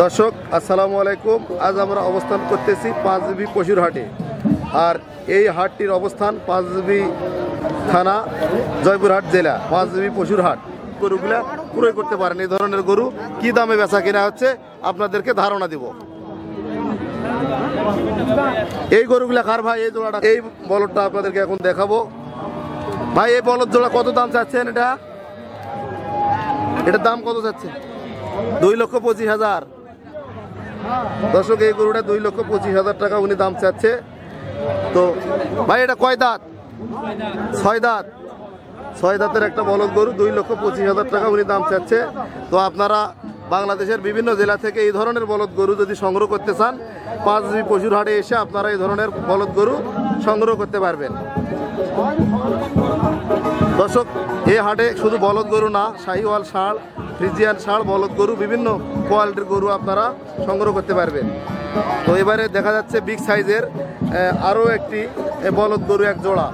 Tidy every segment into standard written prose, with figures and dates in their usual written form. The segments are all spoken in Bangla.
দর্শক আসসালামু আলাইকুম। আজ আমরা অবস্থান করতেছি পাঁচবি পশুর হাটে। আর এই হাটটির অবস্থান পাঁচবি থানা, জয়পুরহাট জেলা, পাঁচবি পশুর হাট। গরুগুলা ক্রয় করতে পারেন। এই ধরনের গরু কি দামে বেচা কিনা হচ্ছে আপনাদেরকে ধারণা দিব। এই গরুগুলা কার ভাই? এই জোড়াটা, এই বলদটা আপনাদেরকে এখন দেখাবো। ভাই এই বলদ জোড়া কত দাম চাচ্ছেন? এটার দাম কত চাচ্ছে? 2,25,000। দর্শক এই গরুটা 2,25,000 টাকা উনি দাম চাচ্ছে। তো ভাই এটা কয় দাঁত? 6 দাঁত। 6 দাঁতের একটা বলদ গরু, 2,25,000 টাকা উনি দাম চাচ্ছে। তো আপনারা বাংলাদেশের বিভিন্ন জেলা থেকে এই ধরনের বলদ গরু যদি সংগ্রহ করতে চান, পাঁচবি পশুর হাটে এসে আপনারা এই ধরনের বলদ গরু সংগ্রহ করতে পারবেন। দর্শক এই হাটে শুধু বলদ গরু না, শাহিওয়াল ষাঁড়, ফ্রিজিয়ান ষাঁড়, বলদ গরু, বিভিন্ন কোয়ালিটির গরু আপনারা সংগ্রহ করতে পারবেন। তো এবারে দেখা যাচ্ছে বিগ সাইজের আরও একটি বলদ গরু, এক জোড়া।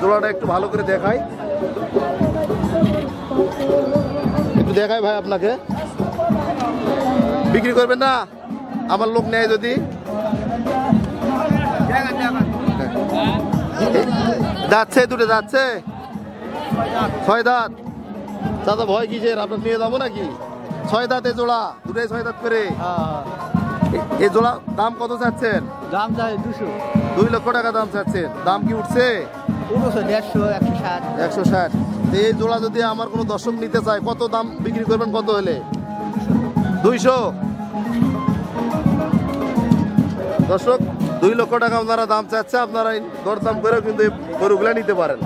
জোড়াটা একটু ভালো করে দেখাই, একটু দেখাই ভাই আপনাকে। বিক্রি করবেন না? আমার লোক নেয় যদি? যাচ্ছে দুটো, যাচ্ছে 6 দাঁত। দাদা ভয় কিসের? আপনার নিয়ে যাবো নাকি? 6 দাঁত এই জোড়া, দুটাই 6 দাঁত করে। এই জোড়া দাম কত চাচ্ছেন? দাম চাই 2 লক্ষ টাকা দাম চাচ্ছেন। দাম কি উঠছে? 160। এই জোড়া যদি আমার কোনো দর্শক নিতে চায়, কত দাম বিক্রি করবেন? কত হলে? 200। দর্শক 2 লক্ষ টাকা আপনারা দাম চাচ্ছে। আপনারা দরদাম করেও কিন্তু গরুগুলা নিতে পারেন।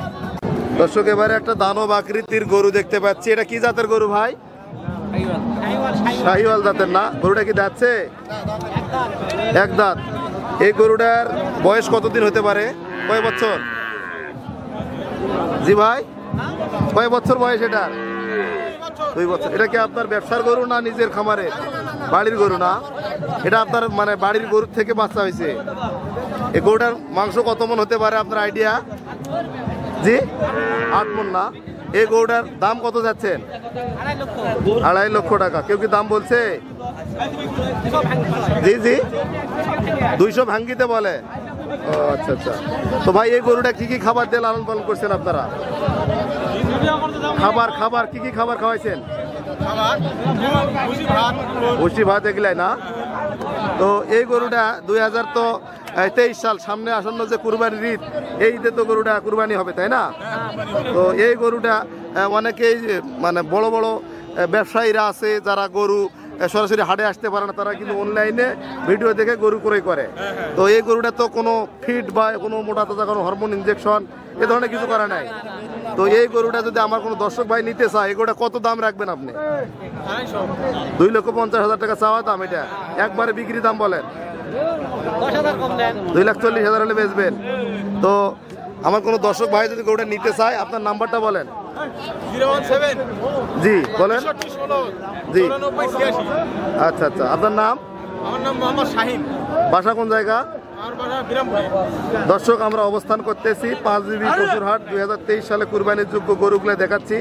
দর্শক এবারে একটা দানব আকৃতির গরু দেখতে পাচ্ছি। এটা কি জাতের গরু ভাই? শাহিওয়াল জাতের না? গরুটা কি যাচ্ছে? 1 দাঁত। এই গরুটার বয়স কতদিন হতে পারে? কয় বছর? জি ভাই, কয় বছর বয়স এটার? 2 বছর। এটা কি আপনার ব্যবসার গরু না নিজের খামারের? বাড়ির গরু না? এটা আপনার মানে বাড়ির গরু থেকে বাচ্চা হয়েছে। এই গরুটার মাংস কত মন হতে পারে আপনার আইডিয়া? জি 8 মন না? এই গরুটার দাম কত যাচ্ছেন? 2.5 লক্ষ টাকা। কেউ কি দাম বলছে? জি 200 ভাঙ্গিতে বলে। ও আচ্ছা আচ্ছা। তো ভাই এই গরুটা কি কি খাবার দিয়ে লালন পালন করছেন আপনারা? খাবার কি কি খাবার খাওয়াইছেন? ভুসি ভাত এগুলাই না? তো এই গরুটা 2023 সাল, সামনে আসন্ন যে কুরবানির ঈদ, এই ঈদে তো গরুটা কুরবানি হবে, তাই না? তো এই গরুটা অনেকেই মানে বড় বড় ব্যবসায়ীরা আছে যারা গরু সরাসরি হাটে আসতে পারে না, তারা কিন্তু অনলাইনে ভিডিও দেখে গরু ক্রয় করে। তো এই গরুটা তো কোনো ফিড বা কোনো মোটা তাজা কোনো হরমোন ইনজেকশন এ ধরনের কিছু করা নাই। তো এই গরুটা যদি আমার কোনো দর্শক ভাই নিতে চায়, এই গরুটা কত দাম রাখবেন আপনি? 2,50,000 টাকা চাওয়া দাম। এটা একবারে বিক্রি দাম বলেন? 2,40,000 হলে বেচবেন। তো আমার কোনো দর্শক ভাই যদি গরুটা নিতে চায়, আপনার নাম্বারটা বলেন। 017 জি বলেন। 16 জি 96 আচ্ছা আচ্ছা। আপনার নাম? আমার নাম মোহাম্মদ শাহিন। বাসা কোন জায়গা? আমার বাসা বিরামপুরে। দর্শক আমরা অবস্থান করতেছি পাঁচবি পশুর হাট। 2023 সালে কুরবানির যোগ্য গরুগুলো দেখাচ্ছি।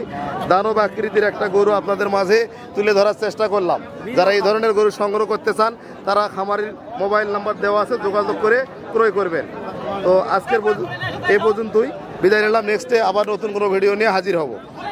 দানব আকৃতির একটা গরু আপনাদের মাঝে তুলে ধরার চেষ্টা করলাম। যারা এই ধরনের গরু সংগ্রহ করতে চান, তারা খামারির মোবাইল নাম্বার দেওয়া আছে, যোগাযোগ করে ক্রয় করবেন। তো আজকের এই পর্যন্তই বিদায় নিলাম। নেক্সটে আবার নতুন কোনো ভিডিও নিয়ে হাজির হব।